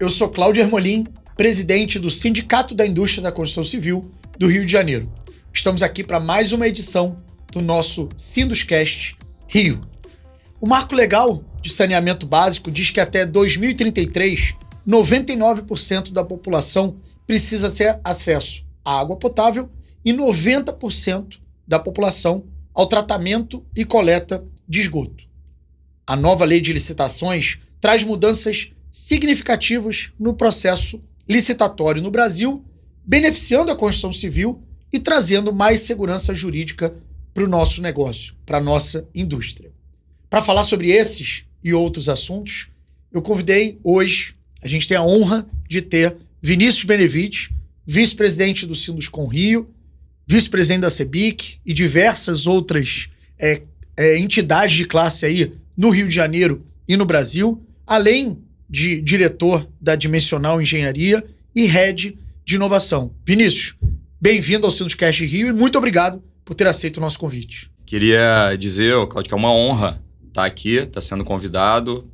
eu sou Cláudio Ermolim, presidente do Sindicato da Indústria da Construção Civil do Rio de Janeiro. Estamos aqui para mais uma edição do nosso Sinduscast Rio. O Marco Legal de Saneamento Básico diz que até 2033, 99% da população precisa ter acesso à água potável e 90% da população ao tratamento e coleta de esgoto. A nova lei de licitações traz mudanças significativas no processo licitatório no Brasil, beneficiando a construção civil e trazendo mais segurança jurídica para o nosso negócio, para a nossa indústria. Para falar sobre esses e outros assuntos, eu convidei hoje, a gente tem a honra de ter Vinícius Benevides, vice-presidente do Sinduscom Rio, vice-presidente da CEBIC e diversas outras entidades de classe aí no Rio de Janeiro e no Brasil, além de diretor da Dimensional Engenharia e head de inovação. Vinícius, bem-vindo ao Sinduscast Rio e muito obrigado por ter aceito o nosso convite. Queria dizer, Cláudio, que é uma honra estar aqui, estar sendo convidado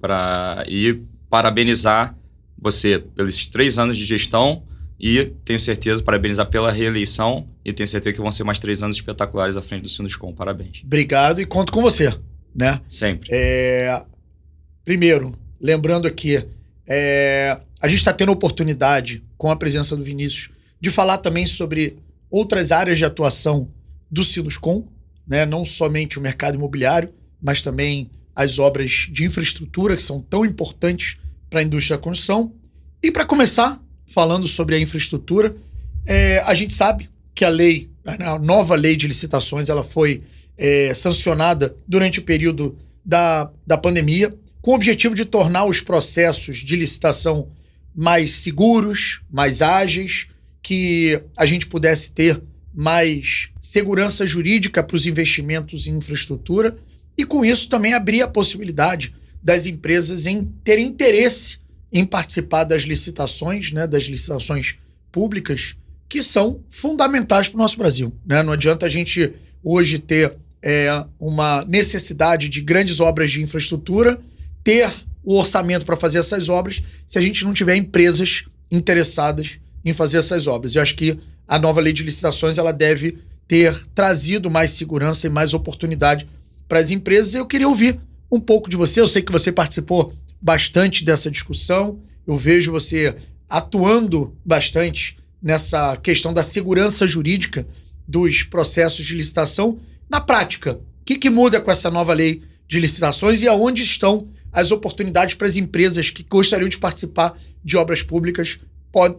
e parabenizar você pelos 3 anos de gestão e tenho certeza, parabenizar pela reeleição e tenho certeza que vão ser mais 3 anos espetaculares à frente do Sinduscom. Parabéns. Obrigado e conto com você, né? Sempre. Primeiro, lembrando aqui, a gente está tendo a oportunidade, com a presença do Vinícius, de falar também sobre outras áreas de atuação do Sinduscom, né? Não somente o mercado imobiliário, mas também as obras de infraestrutura que são tão importantes para a indústria da construção. E para começar, falando sobre a infraestrutura, a gente sabe que a nova lei de licitações, ela foi sancionada durante o período da pandemia, com o objetivo de tornar os processos de licitação mais seguros, mais ágeis, que a gente pudesse ter mais segurança jurídica para os investimentos em infraestrutura e, com isso, também abrir a possibilidade das empresas em terem interesse em participar das licitações, né, das licitações públicas, que são fundamentais para o nosso Brasil, né? Não adianta a gente hoje ter uma necessidade de grandes obras de infraestrutura, ter o orçamento para fazer essas obras, se a gente não tiver empresas interessadas em fazer essas obras. Eu acho que a nova lei de licitações ela deve ter trazido mais segurança e mais oportunidade para as empresas. Eu queria ouvir um pouco de você. Eu sei que você participou bastante dessa discussão. Eu vejo você atuando bastante nessa questão da segurança jurídica dos processos de licitação. Na prática, o que muda com essa nova lei de licitações e aonde estão as oportunidades para as empresas que gostariam de participar de obras públicas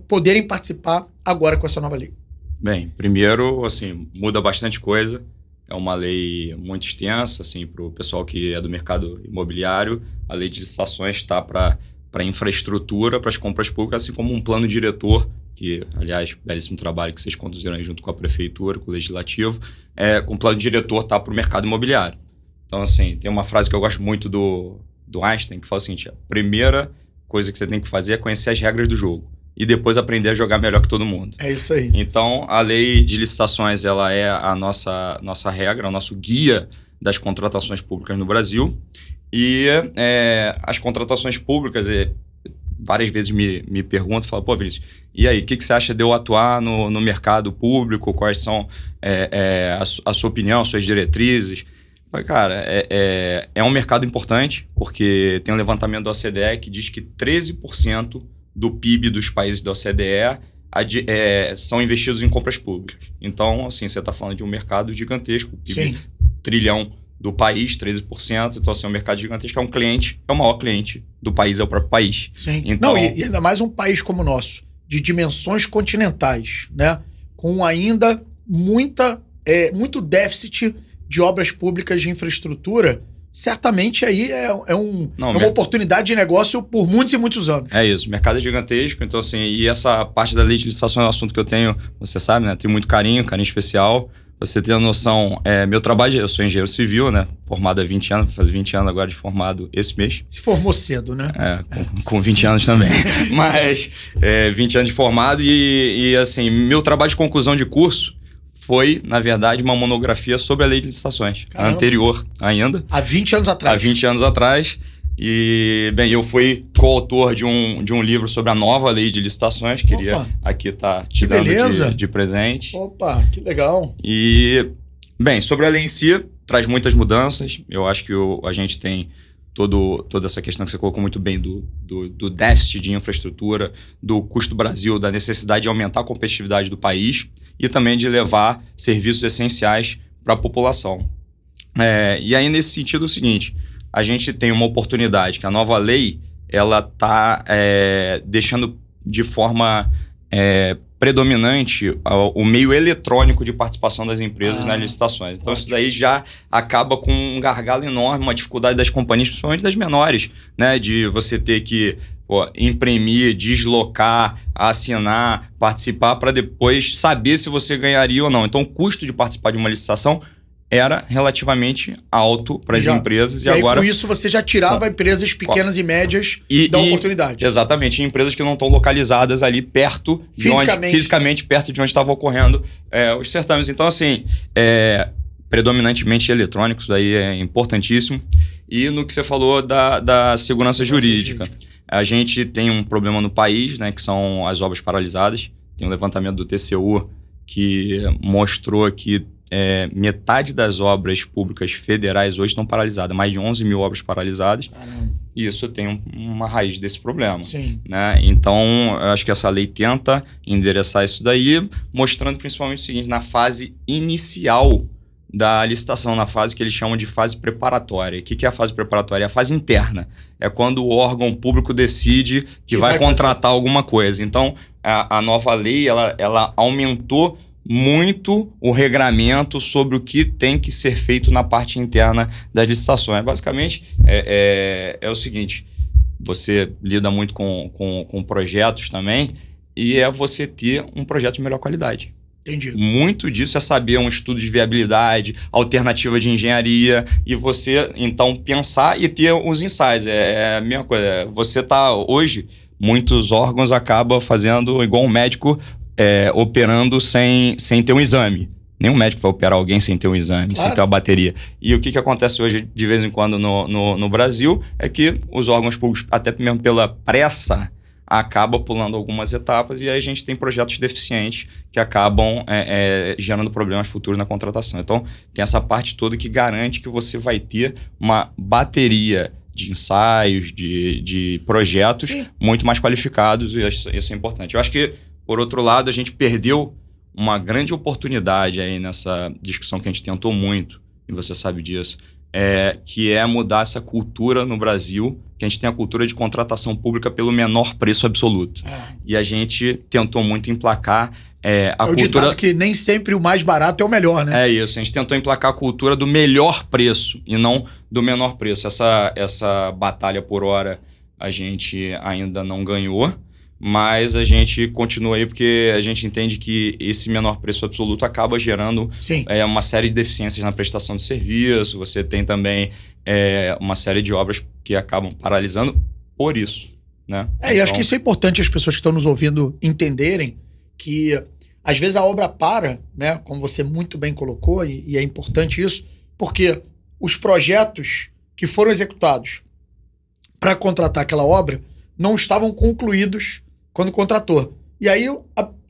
poderem participar agora com essa nova lei? Bem, primeiro, assim, muda bastante coisa. É uma lei muito extensa, assim, para o pessoal que é do mercado imobiliário. A lei de licitações está para infraestrutura, para as compras públicas, assim como um plano diretor, que, aliás, belíssimo trabalho que vocês conduziram aí junto com a prefeitura, com o legislativo, com o plano diretor está para o mercado imobiliário. Então, assim, tem uma frase que eu gosto muito do Einstein, que fala o seguinte: a primeira coisa que você tem que fazer é conhecer as regras do jogo e depois aprender a jogar melhor que todo mundo. É isso aí. Então, a lei de licitações, ela é a nossa regra, o nosso guia das contratações públicas no Brasil. E as contratações públicas, várias vezes me perguntam, falam, pô, Vinícius, e aí, o que você acha de eu atuar no mercado público? Quais são a sua opinião, suas diretrizes? Falei, cara, é um mercado importante, porque tem um levantamento da OCDE que diz que 13% do PIB dos países da OCDE são investidos em compras públicas. Então, assim, você está falando de um mercado gigantesco, PIB trilhão do país, 13%. Então, assim, é um mercado gigantesco, é o maior cliente do país, é o próprio país. Sim. Então, e ainda mais um país como o nosso, de dimensões continentais, né? Com ainda muito déficit de obras públicas de infraestrutura. Certamente aí uma oportunidade de negócio por muitos e muitos anos. É isso, o mercado é gigantesco, então assim, e essa parte da lei de licitação é um assunto que eu tenho, você sabe, né, tenho muito carinho especial. Você tem a noção, meu trabalho, eu sou engenheiro civil, né, formado há 20 anos, vou fazer 20 anos agora de formado esse mês. Se formou cedo, né? Com 20 anos também, mas 20 anos de formado e assim, meu trabalho de conclusão de curso foi, na verdade, uma monografia sobre a lei de licitações. Caramba. Anterior ainda. Há 20 anos atrás. Há 20 anos atrás. E, bem, eu fui coautor de um livro sobre a nova lei de licitações. Queria aqui estar te dando de presente. Opa, que legal. E, bem, sobre a lei em si, traz muitas mudanças. Eu acho que a gente tem toda essa questão que você colocou muito bem do déficit de infraestrutura, do custo do Brasil, da necessidade de aumentar a competitividade do país e também de levar serviços essenciais para a população. E aí, nesse sentido, é o seguinte, a gente tem uma oportunidade que a nova lei ela está deixando de forma predominante o meio eletrônico de participação das empresas nas licitações. Então, isso daí já acaba com um gargalo enorme, uma dificuldade das companhias, principalmente das menores, né? De você ter que imprimir, deslocar, assinar, participar para depois saber se você ganharia ou não. Então, o custo de participar de uma licitação era relativamente alto para as empresas. E agora, com isso, você já tirava empresas pequenas e médias da oportunidade. Exatamente. Empresas que não estão localizadas ali perto, fisicamente perto de onde estavam ocorrendo os certames. Então, assim, predominantemente eletrônicos, daí é importantíssimo. E no que você falou da segurança jurídica. A gente tem um problema no país, né, que são as obras paralisadas. Tem um levantamento do TCU que mostrou que metade das obras públicas federais hoje estão paralisadas. Mais de 11 mil obras paralisadas. Caramba. E isso tem uma raiz desse problema. Sim. Né? Então, eu acho que essa lei tenta endereçar isso daí, mostrando principalmente o seguinte, na fase inicial da licitação, na fase que eles chamam de fase preparatória. O que é a fase preparatória? É a fase interna. É quando o órgão público decide que vai contratar alguma coisa. Então, a nova lei, ela aumentou muito o regramento sobre o que tem que ser feito na parte interna das licitações. Basicamente, é o seguinte, você lida muito com projetos também, e você ter um projeto de melhor qualidade. Entendi. Muito disso é saber um estudo de viabilidade, alternativa de engenharia, e você, então, pensar e ter os insights. É a mesma coisa. Você hoje, muitos órgãos acabam fazendo igual um médico, operando sem ter um exame. Nenhum médico vai operar alguém sem ter um exame, sem ter uma bateria. E o que acontece hoje, de vez em quando, no Brasil, é que os órgãos públicos, até mesmo pela pressa, acaba pulando algumas etapas, e aí a gente tem projetos deficientes que acabam gerando problemas futuros na contratação. Então, tem essa parte toda que garante que você vai ter uma bateria de ensaios, de projetos muito mais qualificados, e isso é importante. Eu acho que, por outro lado, a gente perdeu uma grande oportunidade aí nessa discussão que a gente tentou muito, e você sabe disso, que é mudar essa cultura no Brasil, que a gente tem a cultura de contratação pública pelo menor preço absoluto. E a gente tentou muito emplacar a cultura... ditado que nem sempre o mais barato é o melhor, né? É isso, a gente tentou emplacar a cultura do melhor preço e não do menor preço. Essa batalha por hora a gente ainda não ganhou, mas a gente continua aí porque a gente entende que esse menor preço absoluto acaba gerando uma série de deficiências na prestação de serviço. Você tem também uma série de obras que acabam paralisando por isso, né? E acho que isso é importante as pessoas que estão nos ouvindo entenderem que às vezes a obra para, né? Como você muito bem colocou, e é importante isso, porque os projetos que foram executados para contratar aquela obra não estavam concluídos quando contratou. E aí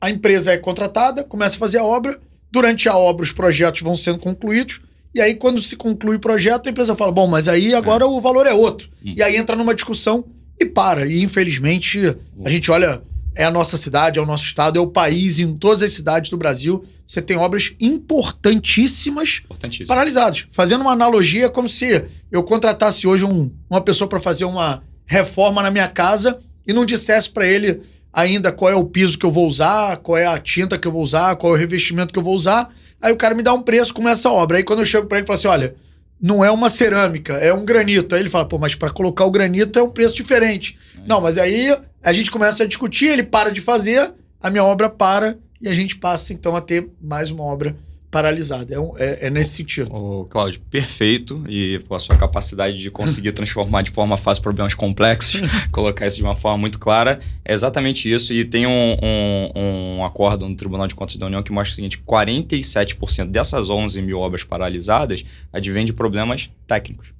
a empresa é contratada, começa a fazer a obra, durante a obra os projetos vão sendo concluídos, e aí quando se conclui o projeto, a empresa fala, bom, mas aí agora o valor é outro. E aí entra numa discussão e para. E infelizmente a gente olha, é a nossa cidade, é o nosso estado, é o país, em todas as cidades do Brasil, você tem obras importantíssimas paralisadas. Fazendo uma analogia, como se eu contratasse hoje uma pessoa para fazer uma reforma na minha casa e não dissesse para ele ainda qual é o piso que eu vou usar, qual é a tinta que eu vou usar, qual é o revestimento que eu vou usar. Aí o cara me dá um preço com essa obra. Aí quando eu chego para ele e falo assim, olha, não é uma cerâmica, é um granito. Aí ele fala, pô, mas para colocar o granito é um preço diferente. Não, mas aí a gente começa a discutir, ele para de fazer, a minha obra para e a gente passa então a ter mais uma obra paralisada. É nesse sentido. Cláudio, perfeito. E a sua capacidade de conseguir transformar de forma fácil problemas complexos, colocar isso de uma forma muito clara, é exatamente isso. E tem um acordo no Tribunal de Contas da União que mostra o seguinte, 47% dessas 11 mil obras paralisadas advém de problemas técnicos.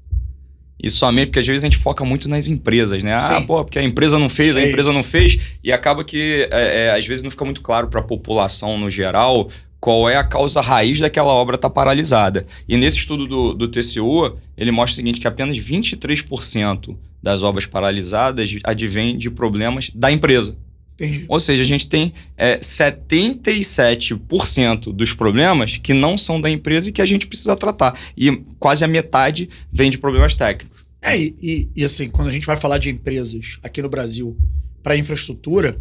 E somente porque às vezes a gente foca muito nas empresas, né? Sim. Porque a empresa não fez, a É empresa isso. não fez, e acaba que às vezes não fica muito claro para a população no geral qual é a causa raiz daquela obra estar paralisada. E nesse estudo do TCU, ele mostra o seguinte, que apenas 23% das obras paralisadas advém de problemas da empresa. Entendi. Ou seja, a gente tem 77% dos problemas que não são da empresa e que a gente precisa tratar. E quase a metade vem de problemas técnicos. E assim, quando a gente vai falar de empresas aqui no Brasil para infraestrutura,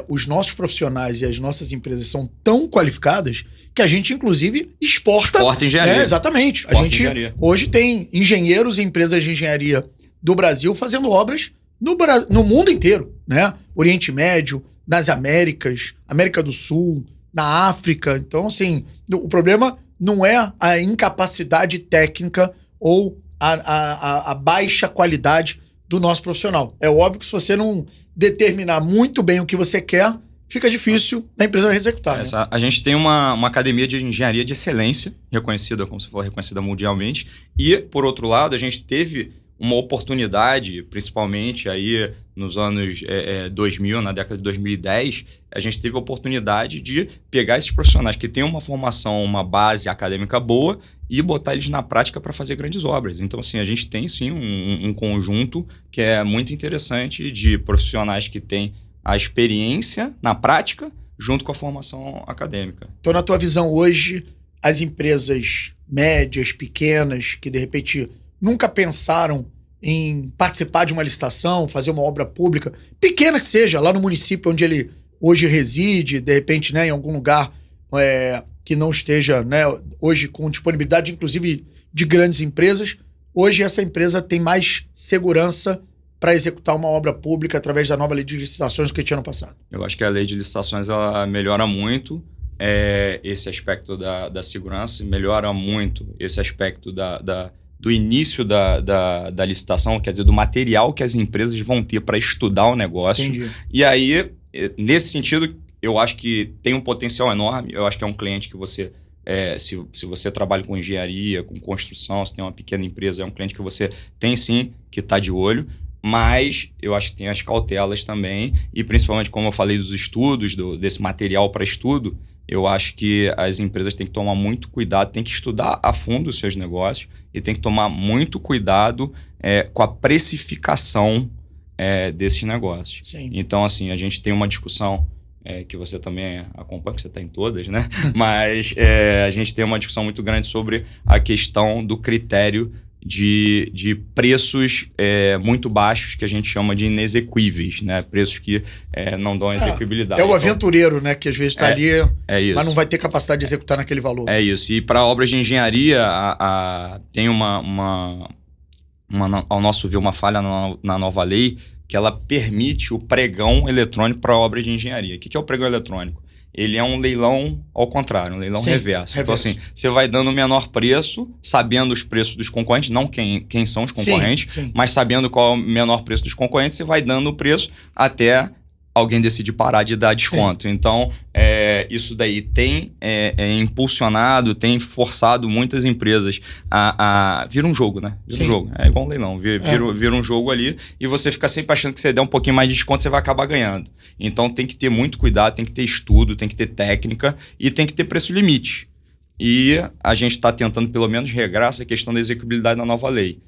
os nossos profissionais e as nossas empresas são tão qualificadas que a gente, inclusive, exporta engenharia. Exatamente. Exporta A gente engenharia. hoje tem engenheiros e empresas de engenharia do Brasil fazendo obras no mundo inteiro, né? Oriente Médio, nas Américas, América do Sul, na África. Então, assim, o problema não é a incapacidade técnica ou a baixa qualidade do nosso profissional. É óbvio que se você não determinar muito bem o que você quer, fica difícil da empresa executar. Né? A gente tem uma academia de engenharia de excelência, reconhecida, como você falou, reconhecida mundialmente. E, por outro lado, a gente teve uma oportunidade, principalmente aí nos anos 2000, na década de 2010, a gente teve a oportunidade de pegar esses profissionais que têm uma formação, uma base acadêmica boa e botar eles na prática para fazer grandes obras. Então, assim, a gente tem, sim, um conjunto que é muito interessante de profissionais que têm a experiência na prática junto com a formação acadêmica. Então, na tua visão hoje, as empresas médias, pequenas, que de repente nunca pensaram em participar de uma licitação, fazer uma obra pública, pequena que seja, lá no município onde ele hoje reside, de repente, né, em algum lugar que não esteja, né, hoje com disponibilidade, inclusive, de grandes empresas, hoje essa empresa tem mais segurança para executar uma obra pública através da nova lei de licitações do que tinha no passado. Eu acho que a lei de licitações ela melhora muito esse aspecto da segurança, melhora muito esse aspecto do início da licitação, quer dizer, do material que as empresas vão ter para estudar o negócio. Entendi. E aí, nesse sentido, eu acho que tem um potencial enorme. Eu acho que é um cliente que você, se você trabalha com engenharia, com construção, se tem uma pequena empresa, é um cliente que você tem sim que está de olho. Mas eu acho que tem as cautelas também, e principalmente, como eu falei dos estudos, desse material para estudo, eu acho que as empresas têm que tomar muito cuidado, têm que estudar a fundo os seus negócios e têm que tomar muito cuidado com a precificação desses negócios. Sim. Então, assim, a gente tem uma discussão que você também acompanha, que você está em todas, né? Mas a gente tem uma discussão muito grande sobre a questão do critério de preços muito baixos, que a gente chama de inexequíveis, né? Preços que não dão execuibilidade. É o aventureiro, né? Que às vezes está ali, isso. Mas não vai ter capacidade de executar naquele valor. É isso. E para obras de engenharia, tem ao nosso ver, uma falha na nova lei, que ela permite o pregão eletrônico para obras de engenharia. O que é o pregão eletrônico? Ele é um leilão ao contrário, um leilão reverso. Então, assim, você vai dando o menor preço, sabendo os preços dos concorrentes, não quem são os concorrentes, sim. Mas sabendo qual é o menor preço dos concorrentes, você vai dando o preço até alguém decidir parar de dar desconto. Sim. Então, isso daí tem impulsionado, tem forçado muitas empresas a... Vira um jogo, né? Vira um jogo. É igual um leilão. Vira um jogo ali e você fica sempre achando que você der um pouquinho mais de desconto, você vai acabar ganhando. Então, tem que ter muito cuidado, tem que ter estudo, tem que ter técnica e tem que ter preço limite. E a gente está tentando, pelo menos, regrar essa questão da execuibilidade na nova lei.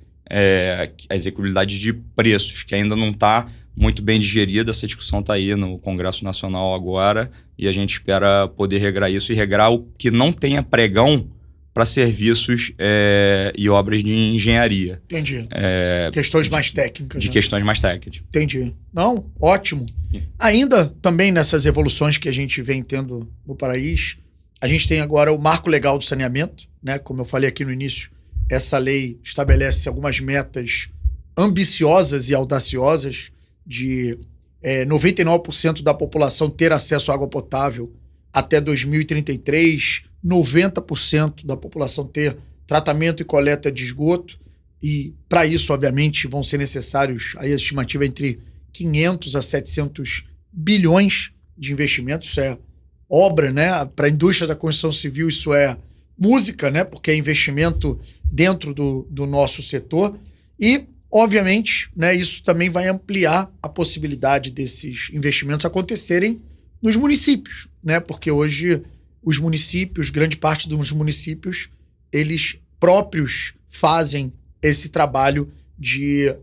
A execuibilidade de preços, que ainda não está muito bem digerida. Essa discussão está aí no Congresso Nacional agora e a gente espera poder regrar isso e regrar o que não tenha pregão para serviços e obras de engenharia. Entendi. Questões mais técnicas. De questões mais técnicas. Entendi. Não, ótimo. Ainda também nessas evoluções que a gente vem tendo no país, a gente tem agora o Marco Legal do Saneamento, né? Como eu falei aqui no início, essa lei estabelece algumas metas ambiciosas e audaciosas de 99% da população ter acesso à água potável até 2033, 90% da população ter tratamento e coleta de esgoto, e para isso, obviamente, vão ser necessários, aí a estimativa é entre 500 a 700 bilhões de investimentos. Isso é obra, né? Para a indústria da construção civil, isso é música, né? Porque é investimento dentro do nosso setor. E, obviamente, né, isso também vai ampliar a possibilidade desses investimentos acontecerem nos municípios, né? Porque hoje os municípios, grande parte dos municípios, eles próprios fazem esse trabalho de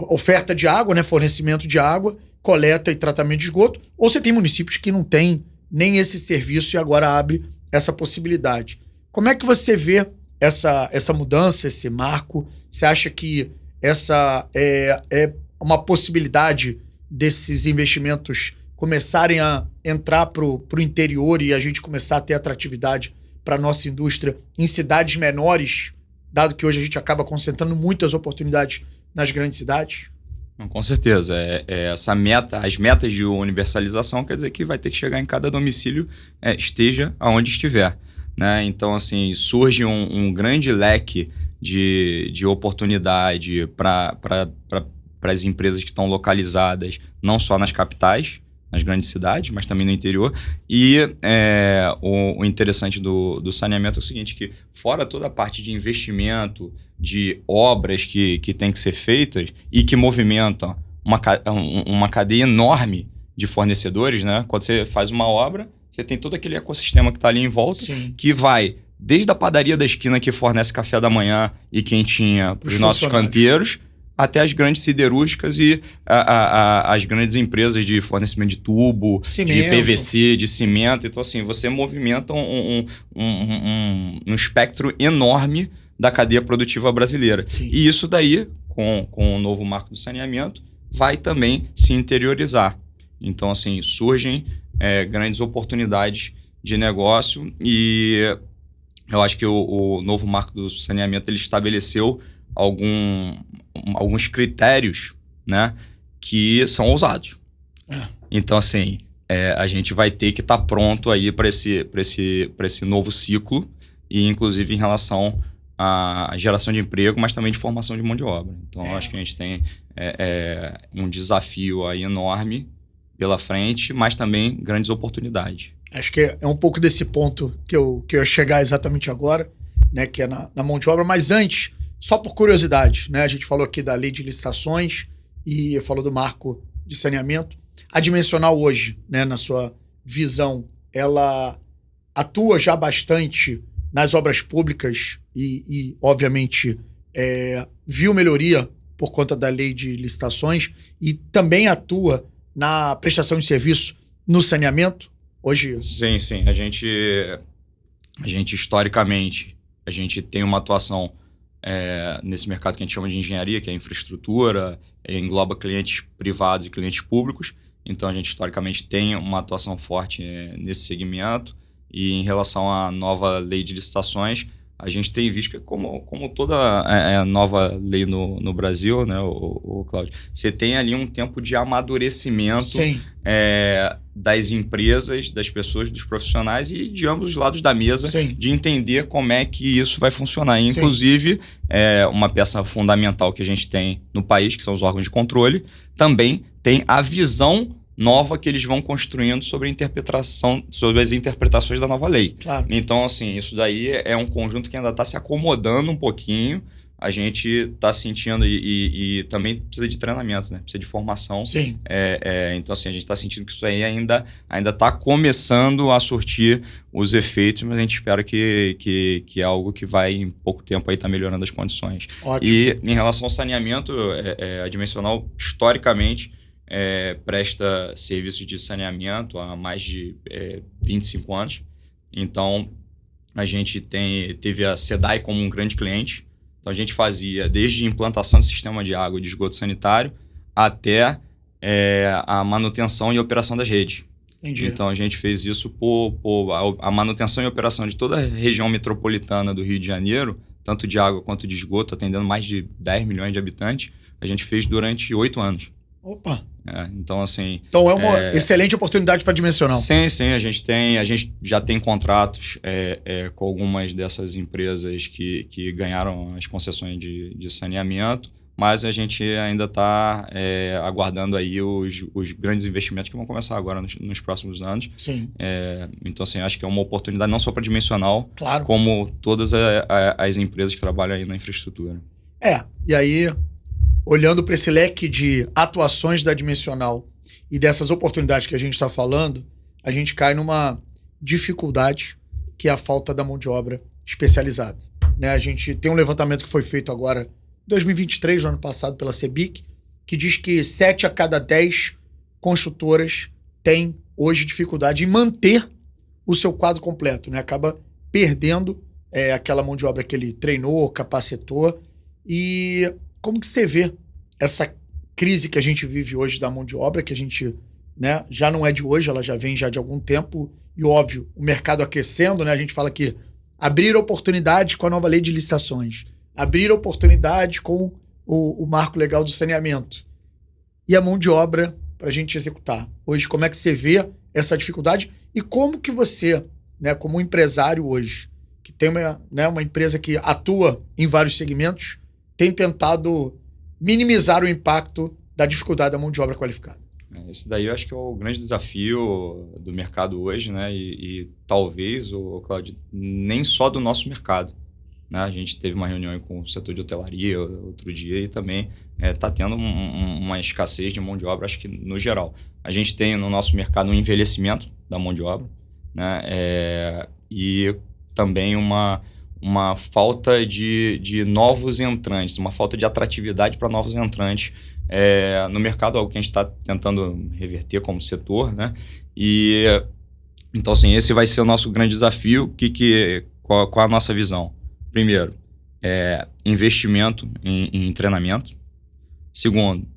oferta de água, né, fornecimento de água, coleta e tratamento de esgoto, ou você tem municípios que não têm nem esse serviço e agora abre essa possibilidade. Como é que você vê essa mudança, esse marco? Você acha que essa é uma possibilidade desses investimentos começarem a entrar para o interior e a gente começar a ter atratividade para a nossa indústria em cidades menores, dado que hoje a gente acaba concentrando muitas oportunidades nas grandes cidades? Com certeza. Essa meta, as metas de universalização quer dizer que vai ter que chegar em cada domicílio, esteja aonde estiver, né? Então, assim, surge um grande leque de oportunidade para as empresas que estão localizadas não só nas capitais, nas grandes cidades, mas também no interior. E o interessante do saneamento é o seguinte, que fora toda a parte de investimento, de obras que tem que ser feitas e que movimentam uma cadeia enorme de fornecedores, né? Quando você faz uma obra, você tem todo aquele ecossistema que está ali em volta, Sim. que vai desde a padaria da esquina que fornece café da manhã e quentinha para os nossos canteiros, até as grandes siderúrgicas e as grandes empresas de fornecimento de tubo, cimento, de PVC, de cimento. Então, assim, você movimenta um espectro enorme da cadeia produtiva brasileira. Sim. E isso daí, com o novo marco do saneamento, vai também se interiorizar. Então, assim, surgem grandes oportunidades de negócio e eu acho que o novo marco do saneamento ele estabeleceu alguns critérios, né, que são ousados. Então, assim, a gente vai ter que estar pronto aí para esse novo ciclo e, inclusive, em relação à geração de emprego, mas também de formação de mão de obra. Então, eu acho que a gente tem um desafio aí enorme pela frente, mas também grandes oportunidades. Acho que é um pouco desse ponto que eu ia chegar exatamente agora, né, que é na mão de obra. Mas antes, só por curiosidade, né, a gente falou aqui da lei de licitações e falou do marco de saneamento. A Dimensional hoje, né, na sua visão, ela atua já bastante nas obras públicas e obviamente, viu melhoria por conta da lei de licitações e também atua na prestação de serviço no saneamento hoje? Sim. A gente historicamente, a gente tem uma atuação nesse mercado que a gente chama de engenharia, que é a infraestrutura, engloba clientes privados e clientes públicos. Então, a gente historicamente tem uma atuação forte nesse segmento. E em relação à nova lei de licitações, a gente tem visto que, como toda nova lei no Brasil, né, o Cláudio, você tem ali um tempo de amadurecimento das empresas, das pessoas, dos profissionais e de ambos os lados da mesa, Sim. de entender como é que isso vai funcionar. E, inclusive, uma peça fundamental que a gente tem no país, que são os órgãos de controle, também tem a visão nova que eles vão construindo sobre as interpretações da nova lei. Claro. Então, assim, isso daí é um conjunto que ainda está se acomodando um pouquinho. A gente está sentindo e também precisa de treinamento, né? Precisa de formação. Sim. Então, assim, a gente está sentindo que isso aí ainda está começando a surtir os efeitos, mas a gente espera que é algo que vai, em pouco tempo, aí tá melhorando as condições. Ótimo. E em relação ao saneamento, a Dimensional, historicamente, presta serviço de saneamento há mais de 25 anos. Então, a gente teve a SEDAI como um grande cliente. Então, a gente fazia desde implantação de sistema de água e de esgoto sanitário até a manutenção e operação das redes. Entendi. Então, a gente fez isso por a manutenção e operação de toda a região metropolitana do Rio de Janeiro, tanto de água quanto de esgoto, atendendo mais de 10 milhões de habitantes. A gente fez durante 8 anos. Opa! Então, assim... Então é uma excelente oportunidade para Dimensional. Sim, a gente já tem contratos com algumas dessas empresas que ganharam as concessões de saneamento, mas a gente ainda está aguardando aí os grandes investimentos que vão começar agora nos próximos anos. Sim. Então, assim, acho que é uma oportunidade não só para Dimensional, claro, como todas as empresas que trabalham aí na infraestrutura. E aí, olhando para esse leque de atuações da Dimensional e dessas oportunidades que a gente está falando, a gente cai numa dificuldade que é a falta da mão de obra especializada. Né? A gente tem um levantamento que foi feito agora, em 2023, no ano passado, pela CEBIC, que diz que 7 a cada 10 construtoras têm hoje dificuldade em manter o seu quadro completo, né? Acaba perdendo aquela mão de obra que ele treinou, capacitou. E como que você vê essa crise que a gente vive hoje da mão de obra, que a gente, né, já não é de hoje, ela já vem já de algum tempo, e óbvio, o mercado aquecendo, né? A gente fala que abrir oportunidades com a nova lei de licitações, abrir oportunidades com o marco legal do saneamento e a mão de obra para a gente executar. Hoje, como é que você vê essa dificuldade e como que você, né, como empresário hoje, que tem uma empresa que atua em vários segmentos, tem tentado minimizar o impacto da dificuldade da mão de obra qualificada? Esse daí eu acho que é o grande desafio do mercado hoje, né? E talvez, Claudio, nem só do nosso mercado. Né? A gente teve uma reunião com o setor de hotelaria outro dia e também está tendo uma escassez de mão de obra, acho que no geral. A gente tem no nosso mercado um envelhecimento da mão de obra, né? E também uma falta de novos entrantes, uma falta de atratividade para novos entrantes no mercado, algo que a gente está tentando reverter como setor, né? E então, assim, esse vai ser o nosso grande desafio. Qual a nossa visão? Primeiro, investimento em treinamento. Segundo,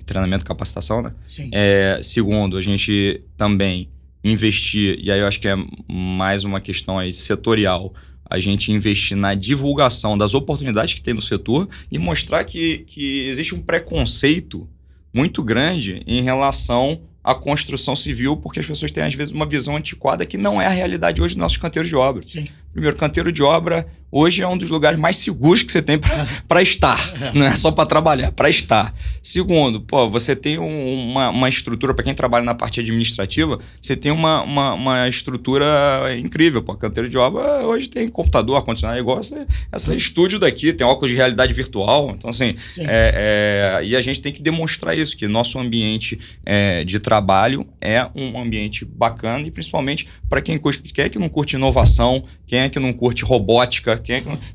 treinamento e capacitação, né? Sim. Segundo, a gente também investir, e aí eu acho que é mais uma questão aí setorial, a gente investir na divulgação das oportunidades que tem no setor e mostrar que existe um preconceito muito grande em relação à construção civil, porque as pessoas têm, às vezes, uma visão antiquada que não é a realidade hoje dos nossos canteiros de obra. Sim. Primeiro, canteiro de obra hoje é um dos lugares mais seguros que você tem para estar. Não é só para trabalhar, para estar. Segundo, você tem uma estrutura, para quem trabalha na parte administrativa, você tem uma estrutura incrível. Canteiro de obra hoje tem computador, ar-condicionado, igual esse estúdio daqui, tem óculos de realidade virtual. Então, assim, e a gente tem que demonstrar isso, que nosso ambiente de trabalho é um ambiente bacana e principalmente para quem é que não curte inovação, quem é que não curte robótica,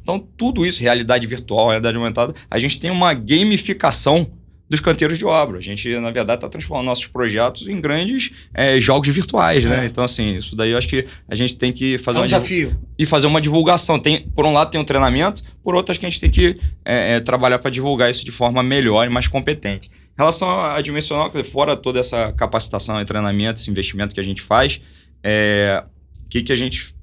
Então, tudo isso, realidade virtual, realidade aumentada, a gente tem uma gamificação dos canteiros de obra. A gente, na verdade, está transformando nossos projetos em grandes jogos virtuais, né? Então, assim, isso daí eu acho que a gente tem que fazer um desafio. E fazer uma divulgação. Por um lado tem um treinamento, por outro acho que a gente tem que trabalhar para divulgar isso de forma melhor e mais competente. Em relação à Dimensional, fora toda essa capacitação e treinamento, esse investimento que a gente faz, que a gente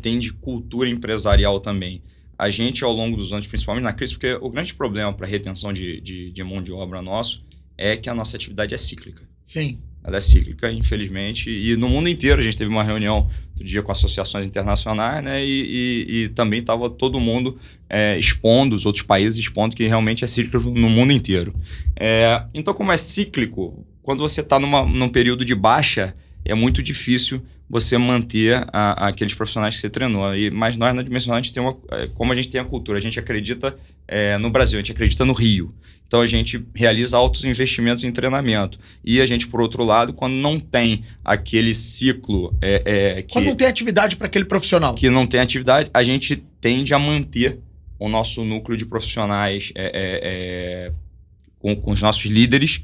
tem de cultura empresarial também. A gente, ao longo dos anos, principalmente na crise, porque o grande problema para a retenção de mão de obra nosso é que a nossa atividade é cíclica. Sim. Ela é cíclica, infelizmente, e no mundo inteiro. A gente teve uma reunião outro dia com associações internacionais, né? E também estava todo mundo expondo, os outros países expondo que realmente é cíclico no mundo inteiro. Então, como é cíclico, quando você está num período de baixa, é muito difícil você manter aqueles profissionais que você treinou. Mas nós, na Dimensional, a gente tem como a gente tem a cultura, a gente acredita no Brasil, a gente acredita no Rio. Então, a gente realiza altos investimentos em treinamento. E a gente, por outro lado, quando não tem aquele ciclo... quando não tem atividade para aquele profissional. Que não tem atividade, a gente tende a manter o nosso núcleo de profissionais com os nossos líderes,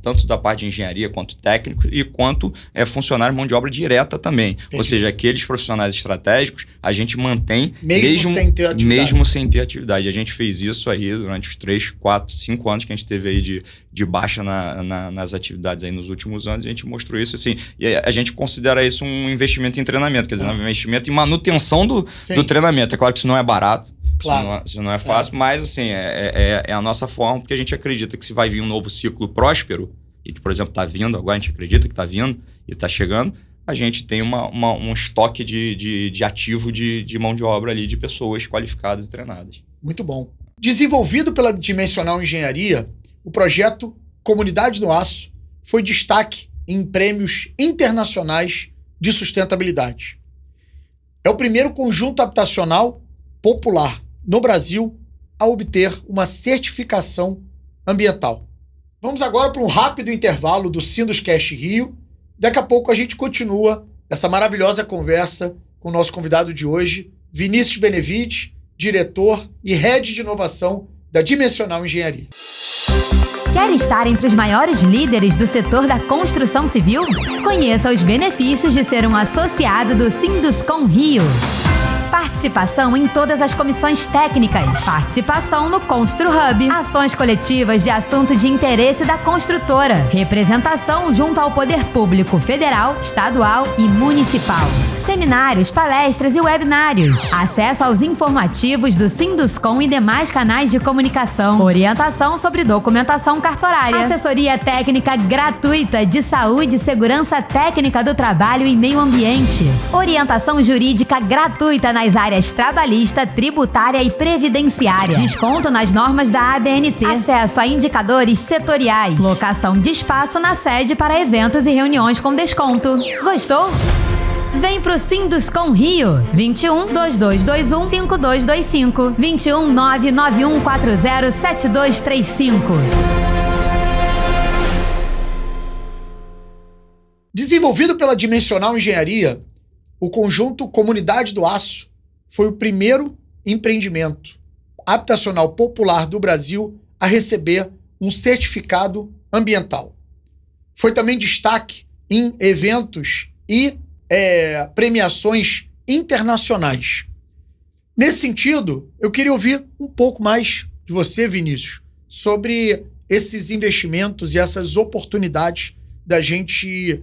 tanto da parte de engenharia quanto técnico e quanto funcionário mão de obra direta também. Entendi. Ou seja, aqueles profissionais estratégicos a gente mantém mesmo sem ter atividade. A gente fez isso aí durante os 3, 4, 5 anos que a gente teve aí de baixa nas atividades aí nos últimos anos. A gente mostrou isso assim. E a gente considera isso um investimento em treinamento, quer dizer, um investimento em manutenção do treinamento. É claro que isso não é barato. Claro. Isso não é fácil, mas assim, é a nossa forma, porque a gente acredita que se vai vir um novo ciclo próspero, e que, por exemplo, está vindo agora, a gente acredita que está vindo e está chegando, a gente tem um estoque de ativo de mão de obra ali, de pessoas qualificadas e treinadas. Muito bom. Desenvolvido pela Dimensional Engenharia, o projeto Comunidade do Aço foi destaque em prêmios internacionais de sustentabilidade. É o primeiro conjunto habitacional popular no Brasil a obter uma certificação ambiental. Vamos agora para um rápido intervalo do Sinduscast Rio. Daqui a pouco a gente continua essa maravilhosa conversa com o nosso convidado de hoje, Vinícius Benevides, diretor e head de inovação da Dimensional Engenharia. Quer estar entre os maiores líderes do setor da construção civil? Conheça os benefícios de ser um associado do Sinduscom Rio. Participação em todas as comissões técnicas. Participação no Constru Hub. Ações coletivas de assunto de interesse da construtora. Representação junto ao poder público federal, estadual e municipal. Seminários, palestras e webinários. Acesso aos informativos do Sinduscom e demais canais de comunicação. Orientação sobre documentação cartorária. Assessoria técnica gratuita de saúde e segurança técnica do trabalho e meio ambiente. Orientação jurídica gratuita nas áreas trabalhista, tributária e previdenciária. Desconto nas normas da ABNT. Acesso a indicadores setoriais. Locação de espaço na sede para eventos e reuniões com desconto. Gostou? Vem pro Sinduscom Rio. 21 2221 5225. 21 99140 7235. Desenvolvido pela Dimensional Engenharia, o conjunto Comunidade do Aço foi o primeiro empreendimento habitacional popular do Brasil a receber um certificado ambiental. Foi também destaque em eventos e premiações internacionais. Nesse sentido, eu queria ouvir um pouco mais de você, Vinícius, sobre esses investimentos e essas oportunidades da gente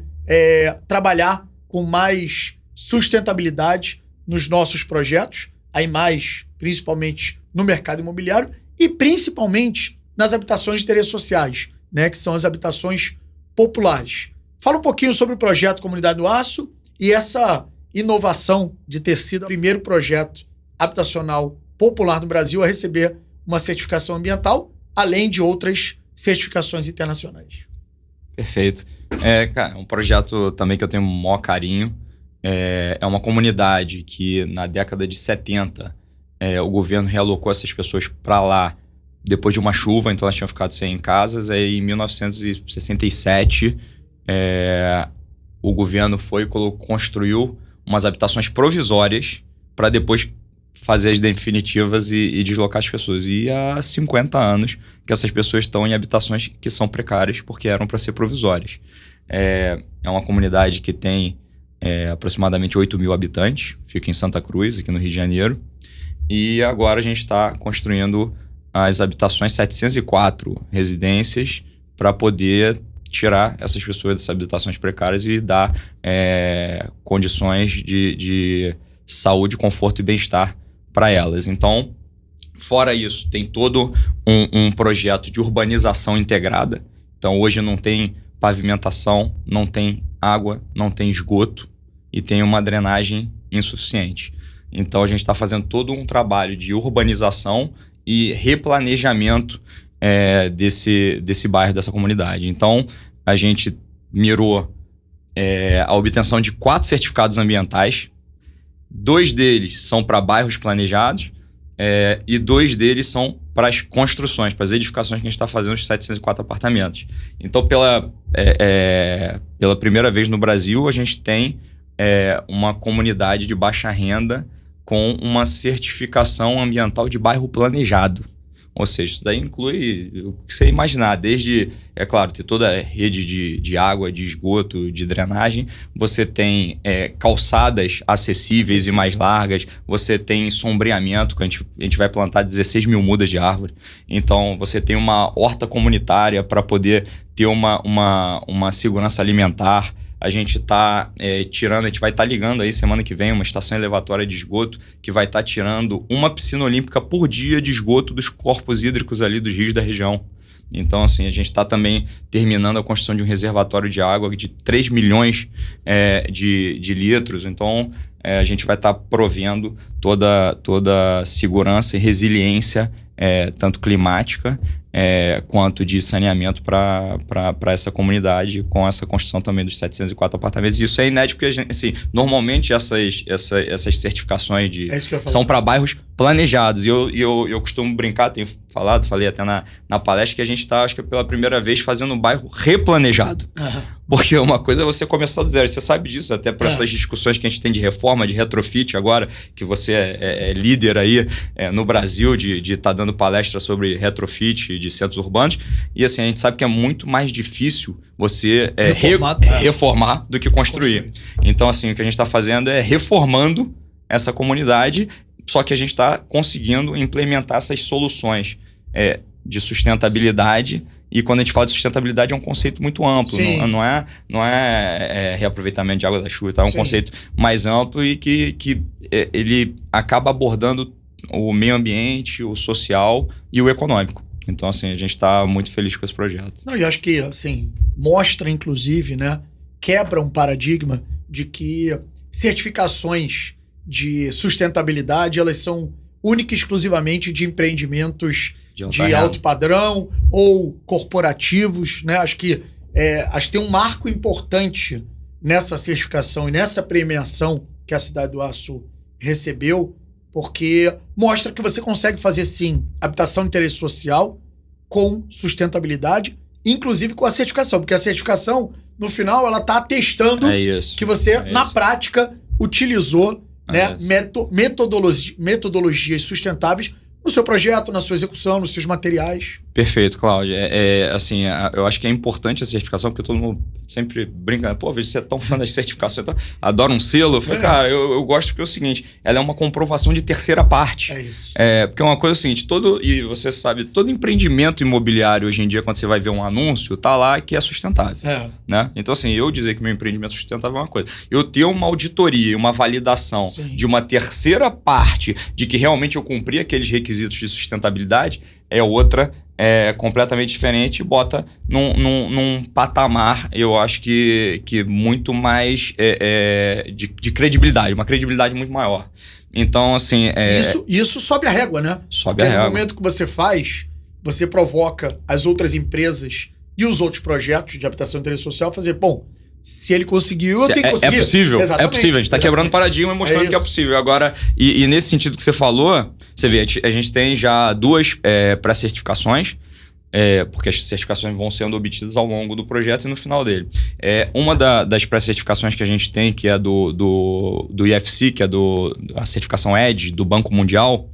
trabalhar com mais sustentabilidade nos nossos projetos, aí mais principalmente no mercado imobiliário e principalmente nas habitações de interesse sociais, né, que são as habitações populares. Fala um pouquinho sobre o projeto Comunidade do Aço e essa inovação de ter sido o primeiro projeto habitacional popular no Brasil a receber uma certificação ambiental, além de outras certificações internacionais. Perfeito. Cara, é um projeto também que eu tenho o maior carinho. É uma comunidade que na década de 70 o governo realocou essas pessoas para lá depois de uma chuva, então elas tinham ficado sem casas. Aí em 1967 o governo construiu umas habitações provisórias para depois fazer as definitivas e deslocar as pessoas. E há 50 anos que essas pessoas estão em habitações que são precárias porque eram para ser provisórias. É uma comunidade que tem aproximadamente 8 mil habitantes, fica em Santa Cruz, aqui no Rio de Janeiro. E agora a gente está construindo as habitações 704 residências para poder tirar essas pessoas dessas habitações precárias e dar condições de saúde, conforto e bem-estar para elas. Então, fora isso, tem todo um projeto de urbanização integrada. Então, hoje não tem pavimentação, não tem água, não tem esgoto e tem uma drenagem insuficiente. Então, a gente está fazendo todo um trabalho de urbanização e replanejamento desse bairro, dessa comunidade. Então, a gente mirou a obtenção de 4 certificados ambientais. 2 deles são para bairros planejados e 2 deles são para as construções, para as edificações que a gente está fazendo, os 704 apartamentos. Então, pela primeira vez no Brasil, a gente tem uma comunidade de baixa renda com uma certificação ambiental de bairro planejado. Ou seja, isso daí inclui o que você imaginar, desde, claro, ter toda a rede de água, de esgoto, de drenagem, você tem calçadas acessíveis e mais largas, você tem sombreamento, que a gente vai plantar 16 mil mudas de árvore, então você tem uma horta comunitária para poder ter uma segurança alimentar. A gente está tirando, a gente vai estar ligando aí semana que vem uma estação elevatória de esgoto que vai estar tirando uma piscina olímpica por dia de esgoto dos corpos hídricos ali dos rios da região. Então, assim, a gente está também terminando a construção de um reservatório de água de 3 milhões de litros. Então, a gente vai estar provendo toda segurança e resiliência, tanto climática, quanto de saneamento para essa comunidade, com essa construção também dos 704 apartamentos. Isso é inédito, porque normalmente essas certificações são para bairros planejados. E eu costumo brincar, tenho falei até na palestra, que a gente está, acho que pela primeira vez, fazendo um bairro replanejado. Porque uma coisa é você começar do zero. Você sabe disso, até por essas discussões que a gente tem de reforma, de retrofit agora, que você é líder aí no Brasil de estar dando palestra sobre retrofit de centros urbanos. E assim, a gente sabe que é muito mais difícil você reformar do que construir. Então, assim, o que a gente está fazendo é reformando essa comunidade, só que a gente está conseguindo implementar essas soluções de sustentabilidade. E quando a gente fala de sustentabilidade, é um conceito muito amplo. Não é reaproveitamento de água da chuva, tá? É um conceito mais amplo e que ele acaba abordando o meio ambiente, o social e o econômico. Então, assim, a gente está muito feliz com esse projeto. Não, e acho que, assim, mostra, inclusive, né, quebra um paradigma de que certificações de sustentabilidade, elas são única e exclusivamente de empreendimentos de alto padrão ou corporativos, né? Acho que tem um marco importante nessa certificação e nessa premiação que a Cidade do Aço recebeu, porque mostra que você consegue fazer, sim, habitação de interesse social com sustentabilidade, inclusive com a certificação, porque a certificação, no final, ela está atestando que você, na prática, utilizou metodologias sustentáveis no seu projeto, na sua execução, nos seus materiais. Perfeito, Cláudio. Assim, eu acho que é importante a certificação, porque todo mundo sempre brinca, pô, vejo você é tão fã das certificações, adora um selo. Eu falei, cara, eu gosto porque é o seguinte, ela é uma comprovação de terceira parte. É isso. Porque é uma coisa seguinte, e você sabe, todo empreendimento imobiliário hoje em dia, quando você vai ver um anúncio, tá lá que é sustentável. Né? Então, assim, eu dizer que meu empreendimento sustentável é uma coisa. Eu ter uma auditoria, uma validação de uma terceira parte de que realmente eu cumpri aqueles requisitos de sustentabilidade é outra, completamente diferente e bota num patamar, eu acho que muito mais de credibilidade, uma credibilidade muito maior. Então, assim... Isso sobe a régua, né? Sobe a régua. No momento que você faz, você provoca as outras empresas e os outros projetos de habitação de interesse social a fazer, bom, se ele conseguiu, eu tenho que conseguir. É possível, Exatamente. É possível. A gente está quebrando paradigma e mostrando que é possível. Agora, e nesse sentido que você falou, você vê, a gente tem já 2 pré-certificações, porque as certificações vão sendo obtidas ao longo do projeto e no final dele. Uma das pré-certificações que a gente tem, que é do IFC, que é a certificação EDGE, do Banco Mundial,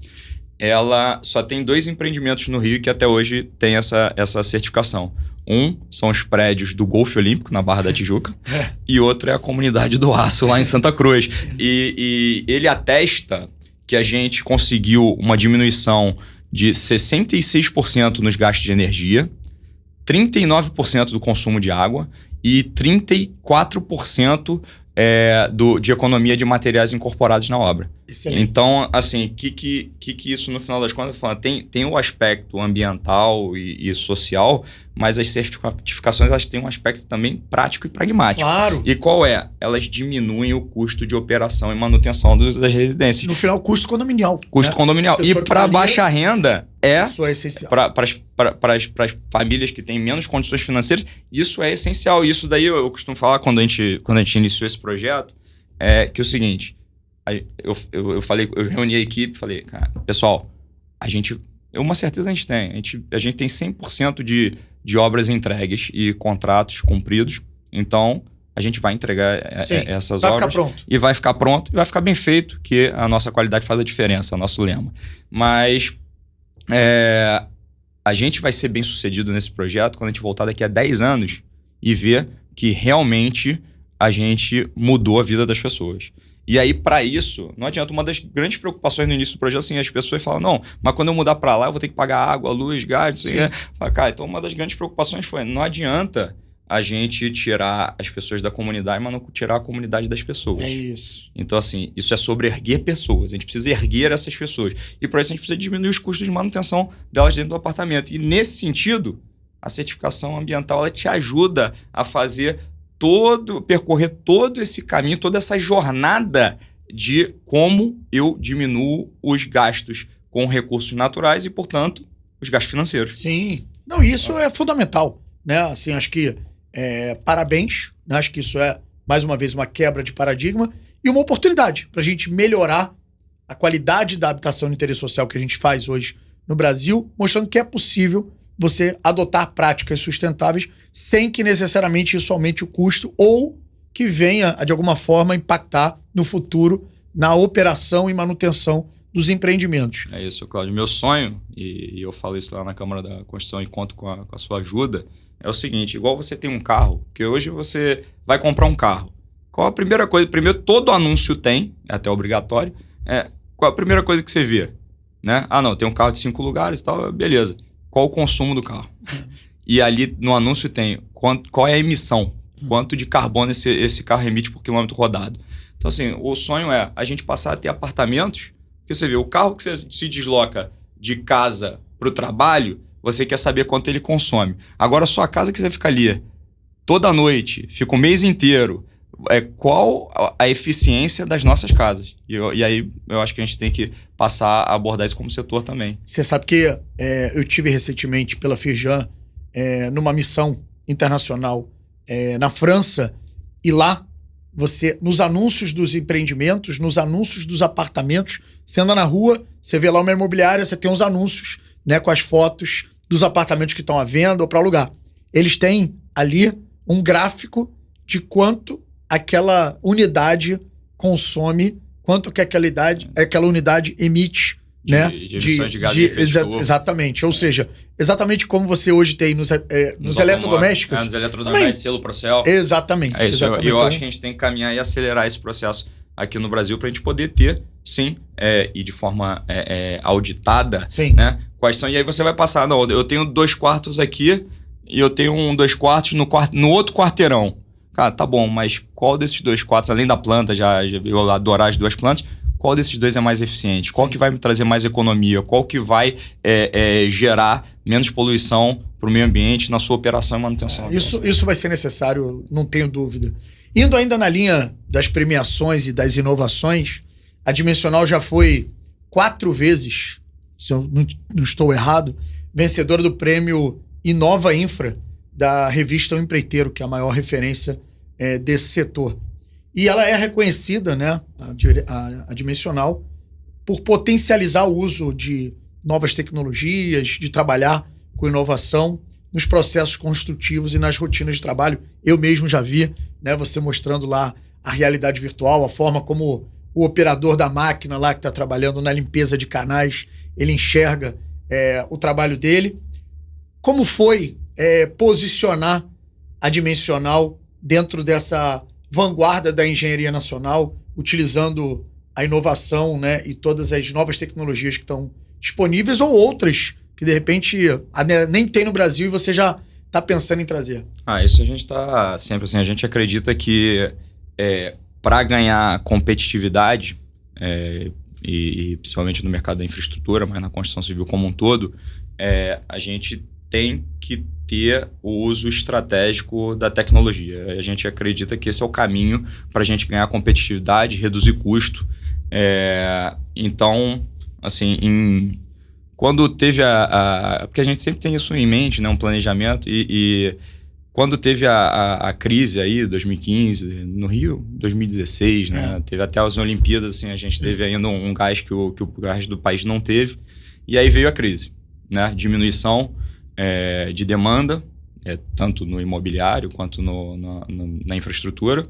ela só tem 2 empreendimentos no Rio que até hoje tem essa certificação. Um são os prédios do Golfe Olímpico, na Barra da Tijuca, e outro é a Comunidade do Aço, lá em Santa Cruz. E ele atesta que a gente conseguiu uma diminuição de 66% nos gastos de energia, 39% do consumo de água e 34% de economia de materiais incorporados na obra. Excelente. Então, assim, o que isso, no final das contas, fala? Tem o aspecto ambiental e social, mas as certificações elas têm um aspecto também prático e pragmático. Claro. E qual é? Elas diminuem o custo de operação e manutenção das residências. No final, custo condominial. Custo condominial. E para baixa renda, isso é essencial. Para as famílias que têm menos condições financeiras, isso é essencial. Isso daí eu costumo falar quando a gente iniciou esse projeto, que é o seguinte, eu reuni a equipe e falei, cara, pessoal, uma certeza a gente tem. A gente tem 100% de obras entregues e contratos cumpridos. Então, a gente vai entregar essas obras. Vai ficar pronto. E vai ficar pronto e vai ficar bem feito, que a nossa qualidade faz a diferença, é o nosso lema. Mas a gente vai ser bem sucedido nesse projeto quando a gente voltar daqui a 10 anos e ver que realmente a gente mudou a vida das pessoas. E aí, para isso, não adianta. Uma das grandes preocupações no início do projeto, assim, as pessoas falam, não, mas quando eu mudar para lá, eu vou ter que pagar água, luz, gás, não sei o quê. Fala, cara, então uma das grandes preocupações foi, não adianta a gente tirar as pessoas da comunidade, mas não tirar a comunidade das pessoas. É isso. Então, assim, isso é sobre erguer pessoas. A gente precisa erguer essas pessoas. E para isso a gente precisa diminuir os custos de manutenção delas dentro do apartamento. E nesse sentido, a certificação ambiental, ela te ajuda a percorrer todo esse caminho, toda essa jornada de como eu diminuo os gastos com recursos naturais e, portanto, os gastos financeiros. Sim. Não, isso é fundamental, né? Assim, acho que parabéns, né? Acho que isso é, mais uma vez, uma quebra de paradigma e uma oportunidade para a gente melhorar a qualidade da habitação de interesse social que a gente faz hoje no Brasil, mostrando que é possível você adotar práticas sustentáveis sem que necessariamente isso aumente o custo ou que venha, de alguma forma, impactar no futuro na operação e manutenção dos empreendimentos. É isso, Cláudio. Meu sonho, e eu falo isso lá na Câmara da Constituição e conto com a sua ajuda, é o seguinte, igual você tem um carro, que hoje você vai comprar um carro. Qual a primeira coisa? Primeiro, todo anúncio tem, é até obrigatório, qual a primeira coisa que você vê? Né? Ah, não, tem um carro de 5 lugares e tal, beleza. Qual o consumo do carro? E ali no anúncio tem qual é a emissão, quanto de carbono esse carro emite por quilômetro rodado. Então, assim, o sonho é a gente passar a ter apartamentos, porque você vê, o carro que você se desloca de casa para o trabalho, você quer saber quanto ele consome. Agora, a sua casa que você fica ali toda noite, fica o mês inteiro, qual a eficiência das nossas casas? E aí eu acho que a gente tem que passar a abordar isso como setor também. Você sabe que eu tive recentemente pela Firjan numa missão internacional na França, e lá você, nos anúncios dos empreendimentos, nos anúncios dos apartamentos, você anda na rua, você vê lá uma imobiliária, você tem uns anúncios, né, com as fotos dos apartamentos que estão à venda ou para alugar. Eles têm ali um gráfico de quanto aquela unidade consome, quanto que aquela unidade emite, né? De emissões de gás de efeito estufa. Exatamente. Ou seja, exatamente como você hoje tem nos eletrodomésticos. Nos eletrodomésticos, selo Procel. Exatamente. É isso. Exatamente. Eu acho que a gente tem que caminhar e acelerar esse processo aqui no Brasil para a gente poder ter, sim, e de forma auditada, sim, né? Quais são. E aí você vai passar, não, eu tenho 2 quartos aqui e eu tenho 2 quartos no outro quarteirão. Cara, tá bom, mas qual desses 2 quartos, além da planta, já eu adorar as 2 plantas, qual desses 2 é mais eficiente? Qual que vai me trazer mais economia? Qual que vai gerar menos poluição para o meio ambiente na sua operação e manutenção? Isso vai ser necessário, não tenho dúvida. Indo ainda na linha das premiações e das inovações, a Dimensional já foi 4 vezes, se eu não estou errado, vencedora do prêmio Inova Infra da revista O Empreiteiro, que é a maior referência desse setor. E ela é reconhecida, né, a Dimensional, por potencializar o uso de novas tecnologias, de trabalhar com inovação nos processos construtivos e nas rotinas de trabalho. Eu mesmo já vi, né, você mostrando lá a realidade virtual, a forma como o operador da máquina lá que está trabalhando na limpeza de canais, ele enxerga o trabalho dele. Como foi posicionar a Dimensional dentro dessa vanguarda da engenharia nacional, utilizando a inovação, né, e todas as novas tecnologias que estão disponíveis ou outras que, de repente, nem tem no Brasil e você já está pensando em trazer? Isso a gente está sempre assim, a gente acredita que para ganhar competitividade, e principalmente no mercado da infraestrutura, mas na construção civil como um todo, a gente tem que ter o uso estratégico da tecnologia. A gente acredita que esse é o caminho para a gente ganhar competitividade, reduzir custo. Então, assim, quando teve porque a gente sempre tem isso em mente, né, um planejamento, e quando teve a crise aí, 2015, no Rio, 2016, né, teve até as Olimpíadas, assim, a gente teve ainda um gás que o resto do país não teve, e aí veio a crise, né, diminuição de demanda, tanto no imobiliário quanto na infraestrutura,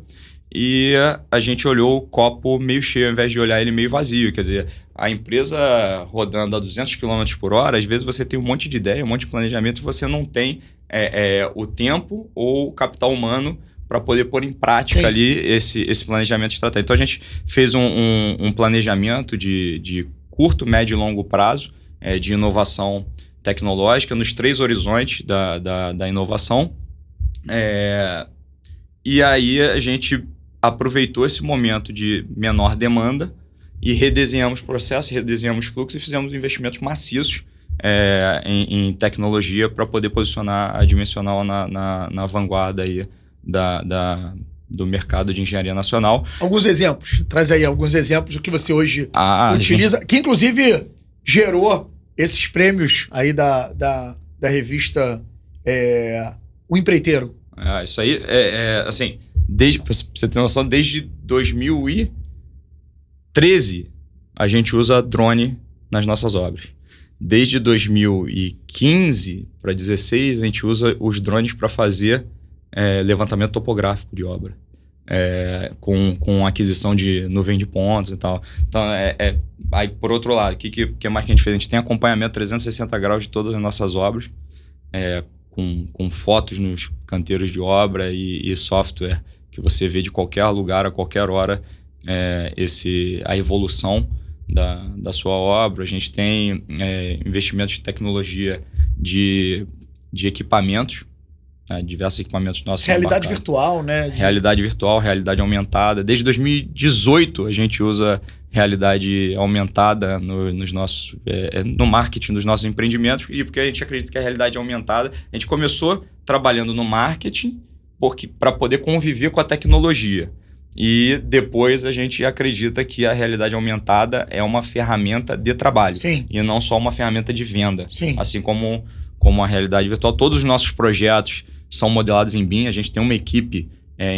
e a gente olhou o copo meio cheio ao invés de olhar ele meio vazio. Quer dizer, a empresa rodando a 200 km por hora, às vezes você tem um monte de ideia, um monte de planejamento e você não tem o tempo ou o capital humano para poder pôr em prática ali esse planejamento estratégico. Então a gente fez um planejamento de curto, médio e longo prazo de inovação tecnológica nos 3 horizontes da inovação. E aí a gente aproveitou esse momento de menor demanda e redesenhamos processos, redesenhamos fluxos e fizemos investimentos maciços em tecnologia para poder posicionar a Dimensional na vanguarda aí do mercado de engenharia nacional. Alguns exemplos. Traz aí alguns exemplos do que você hoje utiliza, que inclusive gerou esses prêmios aí da revista O Empreiteiro. Isso aí assim, pra você ter noção, desde 2013 a gente usa drone nas nossas obras. Desde 2015 para 2016, a gente usa os drones para fazer levantamento topográfico de obra. Com aquisição de nuvem de pontos e tal. Então, aí, por outro lado, o que mais que a gente fez? A gente tem acompanhamento 360 graus de todas as nossas obras, com fotos nos canteiros de obra e software que você vê de qualquer lugar, a qualquer hora, a evolução da sua obra. A gente tem investimentos de tecnologia de equipamentos, diversos equipamentos nossos. Realidade virtual, né? Realidade virtual, realidade aumentada. Desde 2018 a gente usa realidade aumentada no marketing dos nossos empreendimentos, e porque a gente acredita que a realidade aumentada, a gente começou trabalhando no marketing para poder conviver com a tecnologia. E depois a gente acredita que a realidade aumentada é uma ferramenta de trabalho. Sim. E não só uma ferramenta de venda. Sim. Assim como a realidade virtual. Todos os nossos projetos são modelados em BIM. A gente tem uma equipe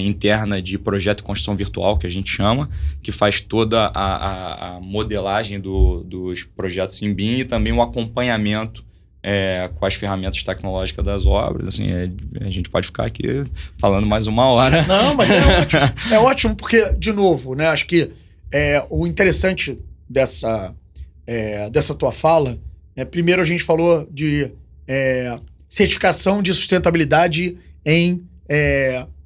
interna de projeto e construção virtual, que a gente chama, que faz toda a modelagem dos projetos em BIM e também o acompanhamento com as ferramentas tecnológicas das obras. Assim, a gente pode ficar aqui falando mais uma hora. Não, mas é ótimo. É ótimo porque, de novo, né, acho que o interessante dessa tua fala, primeiro a gente falou de certificação de sustentabilidade em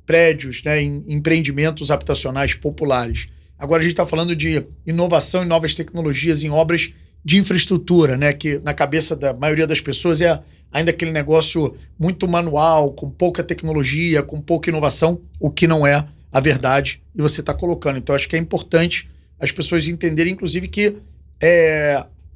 prédios, né, em empreendimentos habitacionais populares. Agora a gente está falando de inovação e novas tecnologias em obras de infraestrutura, né, que na cabeça da maioria das pessoas é ainda aquele negócio muito manual, com pouca tecnologia, com pouca inovação, o que não é a verdade, e você está colocando. Então acho que é importante as pessoas entenderem, inclusive, que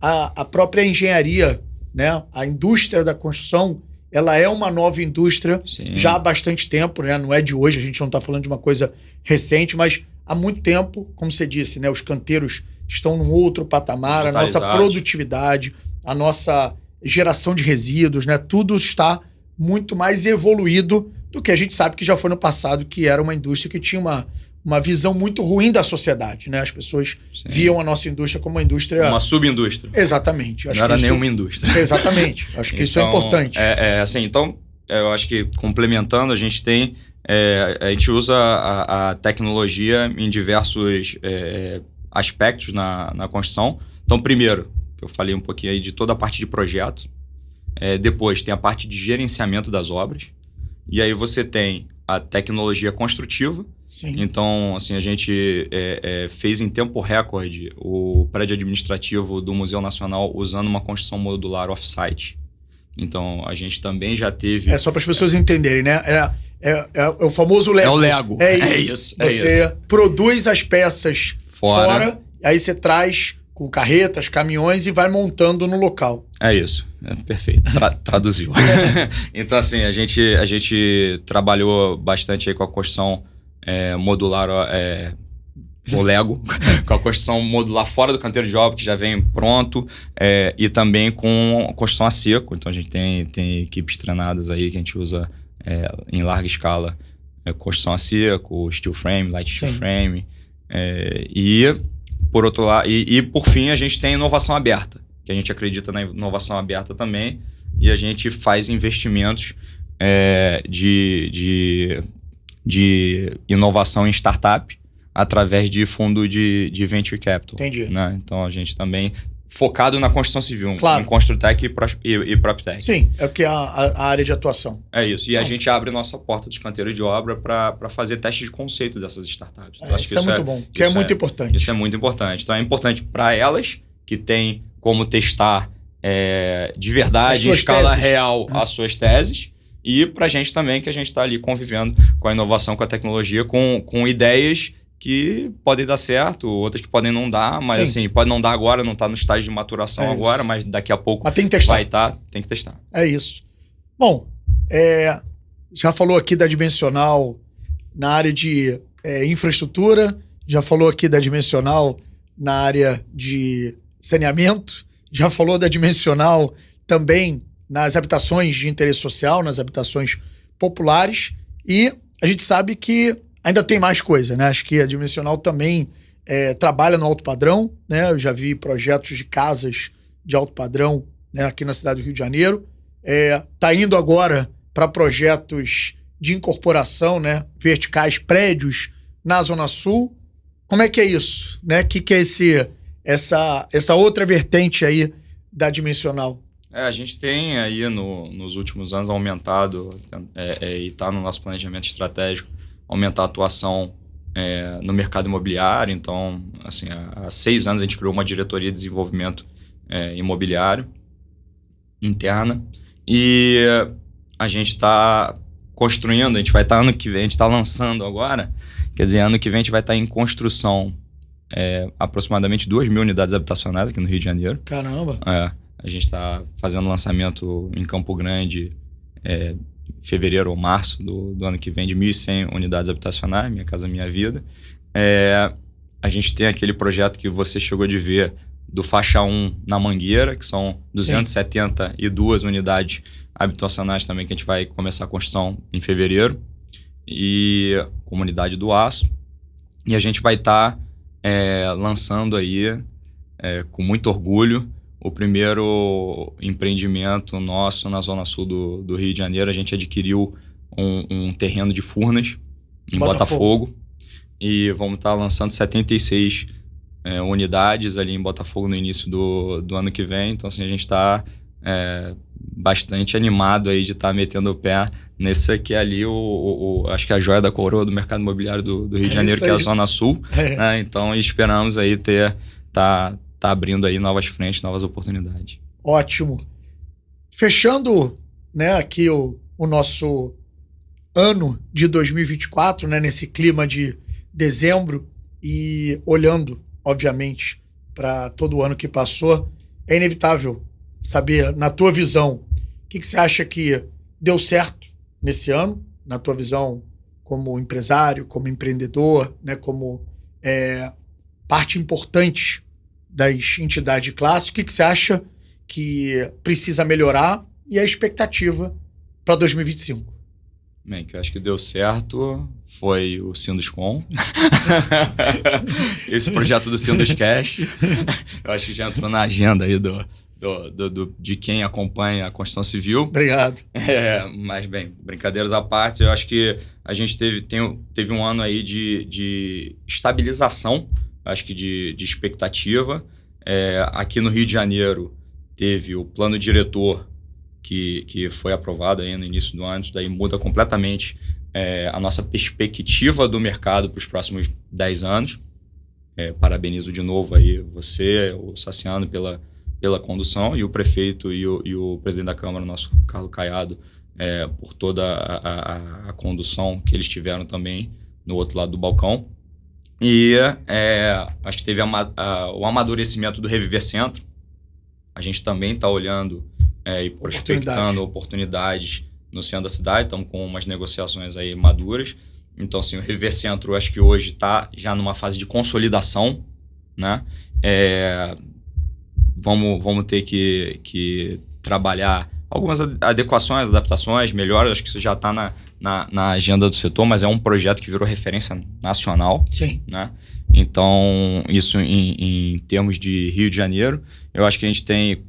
a própria engenharia, né, a indústria da construção, ela é uma nova indústria. Sim. Já há bastante tempo, né? Não é de hoje, a gente não está falando de uma coisa recente, mas há muito tempo, como você disse, né, os canteiros estão num outro patamar, a nossa produtividade, a nossa geração de resíduos, né, tudo está muito mais evoluído do que a gente sabe que já foi no passado, que era uma indústria que tinha uma visão muito ruim da sociedade, né? As pessoas viam a nossa indústria como uma indústria... Uma subindústria. Exatamente. Não era nenhuma indústria. Exatamente. Acho que isso é importante. Assim, então, eu acho que complementando, a gente tem... a gente usa a tecnologia em diversos aspectos na construção. Então, primeiro, eu falei um pouquinho aí de toda a parte de projeto. Depois, tem a parte de gerenciamento das obras. E aí você tem a tecnologia construtiva. Sim. Então, assim, a gente fez em tempo recorde o prédio administrativo do Museu Nacional usando uma construção modular off-site. Então, a gente também já teve... Só para as pessoas entenderem, né? É o famoso Lego. É o Lego. É isso. Você produz as peças fora, aí você traz com carretas, caminhões e vai montando no local. É isso. Perfeito. Traduziu. Então, assim, a gente trabalhou bastante aí com a construção modular, o Lego, com a construção modular fora do canteiro de obra, que já vem pronto, e também com a construção a seco. Então, a gente tem equipes treinadas aí que a gente usa em larga escala, construção a seco, steel frame, light steel frame, e por outro lado, e por fim, a gente tem inovação aberta, que a gente acredita na inovação aberta também, e a gente faz investimentos de inovação em startup através de fundo de venture capital. Entendi. Né? Então, a gente também focado na construção civil, claro, em Construtech e PropTech. Sim, é o que é a área de atuação. É isso. E a gente abre nossa porta de canteiro de obra para fazer testes de conceito dessas startups. Então, isso é muito bom, que é muito importante. Isso é muito importante. Então, é importante para elas, que têm como testar de verdade, em escala real, as suas teses, e para a gente também, que a gente está ali convivendo com a inovação, com a tecnologia, com ideias que podem dar certo, outras que podem não dar, mas assim, pode não dar agora, não está no estágio de maturação agora, mas daqui a pouco vai estar, tem que testar. É isso. Bom, já falou aqui da Dimensional na área de infraestrutura, já falou aqui da Dimensional na área de saneamento, já falou da Dimensional também nas habitações de interesse social, nas habitações populares, e a gente sabe que ainda tem mais coisa, né? Acho que a Dimensional também trabalha no alto padrão, né? Eu já vi projetos de casas de alto padrão, né, aqui na cidade do Rio de Janeiro. Tá indo agora para projetos de incorporação, né, verticais, prédios na Zona Sul. Como é que é isso? Né? O que é essa outra vertente aí da Dimensional? A gente tem aí nos últimos anos aumentado, e está no nosso planejamento estratégico, aumentar a atuação no mercado imobiliário. Então, assim, há 6 anos a gente criou uma diretoria de desenvolvimento imobiliário interna e a gente está construindo, a gente vai estar ano que vem, a gente está lançando agora, quer dizer, ano que vem a gente vai estar em construção aproximadamente 2.000 unidades habitacionais aqui no Rio de Janeiro. Caramba! A gente está fazendo lançamento em Campo Grande fevereiro ou março do ano que vem de 1.100 unidades habitacionais, Minha Casa Minha Vida. A gente tem aquele projeto que você chegou de ver do Faixa 1 na Mangueira, que são 272 unidades habitacionais também, que a gente vai começar a construção em fevereiro, e Comunidade do Aço. E a gente vai estar lançando aí, com muito orgulho, o primeiro empreendimento nosso na Zona Sul do Rio de Janeiro. A gente adquiriu um terreno de Furnas, em Botafogo, e vamos estar lançando 76 unidades ali em Botafogo no início do ano que vem. Então, assim, a gente está bastante animado aí de estar metendo o pé nesse aqui ali, acho que é a joia da coroa do mercado imobiliário do Rio de Janeiro, que é a Zona Sul. Né? Então, esperamos aí tá abrindo aí novas frentes, novas oportunidades. Ótimo. Fechando, né, aqui o nosso ano de 2024, né, nesse clima de dezembro, e olhando, obviamente, para todo o ano que passou, é inevitável saber, na tua visão, o que você acha que deu certo nesse ano, na tua visão como empresário, como empreendedor, né, como parte importante das entidades de classe. O que você acha que precisa melhorar e a expectativa para 2025? Bem, que eu acho que deu certo foi o Sinduscom. Esse projeto do Sinduscast, eu acho que já entrou na agenda aí de quem acompanha a Construção Civil. Obrigado. Mas, bem, brincadeiras à parte, eu acho que a gente teve um ano aí de estabilização, acho que de expectativa. Aqui no Rio de Janeiro teve o plano diretor que foi aprovado aí no início do ano. Isso daí muda completamente a nossa perspectiva do mercado para os próximos 10 anos. Parabenizo de novo aí você, o Saciano, pela condução, e o prefeito e o presidente da Câmara, nosso Carlos Caiado, por toda a condução que eles tiveram também no outro lado do balcão. E acho que teve o amadurecimento do Reviver Centro. A gente também está olhando e prospectando oportunidades no centro da cidade. Estamos com umas negociações aí maduras. Então, assim, o Reviver Centro, acho que hoje está já numa fase de consolidação, né? Vamos ter que trabalhar algumas adequações, adaptações, melhores. Acho que isso já está na agenda do setor, mas é um projeto que virou referência nacional. Sim. Né? Então, isso em termos de Rio de Janeiro, eu acho que a gente tem...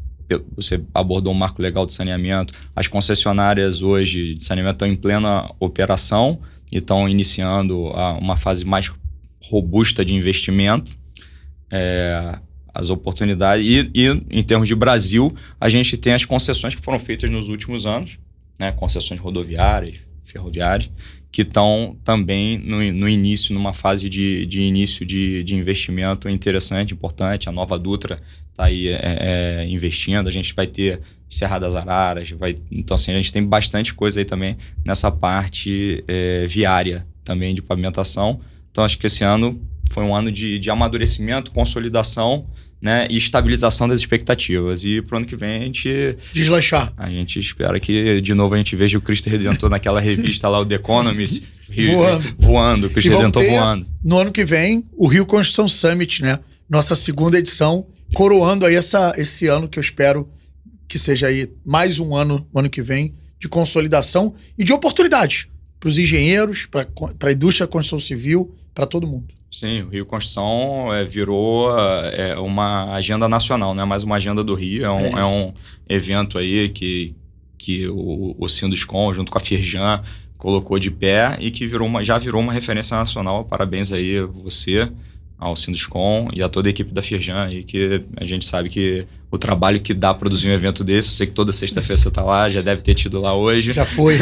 Você abordou um marco legal de saneamento. As concessionárias hoje de saneamento estão em plena operação e estão iniciando uma fase mais robusta de investimento. As oportunidades. E em termos de Brasil, a gente tem as concessões que foram feitas nos últimos anos, né? Concessões rodoviárias, ferroviárias, que estão também no início, numa fase de início de investimento interessante, importante. A Nova Dutra está aí investindo. A gente vai ter Serra das Araras. Então, assim, a gente tem bastante coisa aí também nessa parte viária também, de pavimentação. Então, acho que esse ano foi um ano de amadurecimento, consolidação, né, e estabilização das expectativas. E pro ano que vem a gente... deslanchar. A gente espera que, de novo, a gente veja o Cristo Redentor naquela revista lá, o The Economist, voando, o Cristo Redentor voando. No ano que vem, o Rio Construção Summit, né? Nossa segunda edição, coroando aí esse ano, que eu espero que seja aí mais um ano, no ano que vem, de consolidação e de oportunidade para os engenheiros, para a indústria da construção civil, para todo mundo. Sim, o Rio Construção virou uma agenda nacional, não é mais uma agenda do Rio, é um evento aí que o Sinduscon, junto com a Firjan, colocou de pé e que já virou uma referência nacional. Parabéns aí a você, ao Sinduscon e a toda a equipe da Firjan aí, que a gente sabe que o trabalho que dá produzir um evento desse, eu sei que toda sexta-feira você tá lá, já deve ter tido lá hoje. Já foi.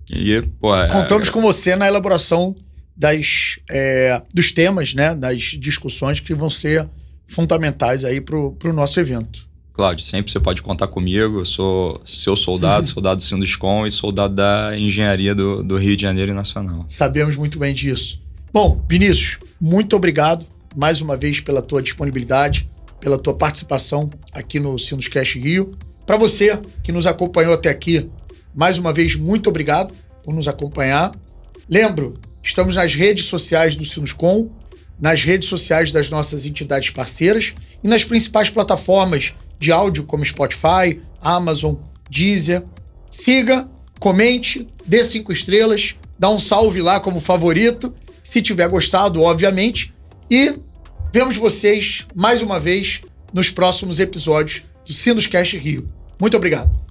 E, pô, contamos com você na elaboração dos temas, né, das discussões que vão ser fundamentais aí pro nosso evento. Cláudio, sempre você pode contar comigo. Eu sou seu soldado, soldado do Sinduscon e soldado da engenharia do Rio de Janeiro e Nacional. Sabemos muito bem disso. Bom, Vinícius, muito obrigado mais uma vez pela tua disponibilidade, pela tua participação aqui no Sinduscast Rio. Para você que nos acompanhou até aqui, mais uma vez, muito obrigado por nos acompanhar. Lembro, estamos nas redes sociais do Sinduscon, nas redes sociais das nossas entidades parceiras e nas principais plataformas de áudio como Spotify, Amazon, Deezer. Siga, comente, dê 5 estrelas, dá um salve lá como favorito, se tiver gostado, obviamente. E vemos vocês mais uma vez nos próximos episódios do Sinduscast Rio. Muito obrigado.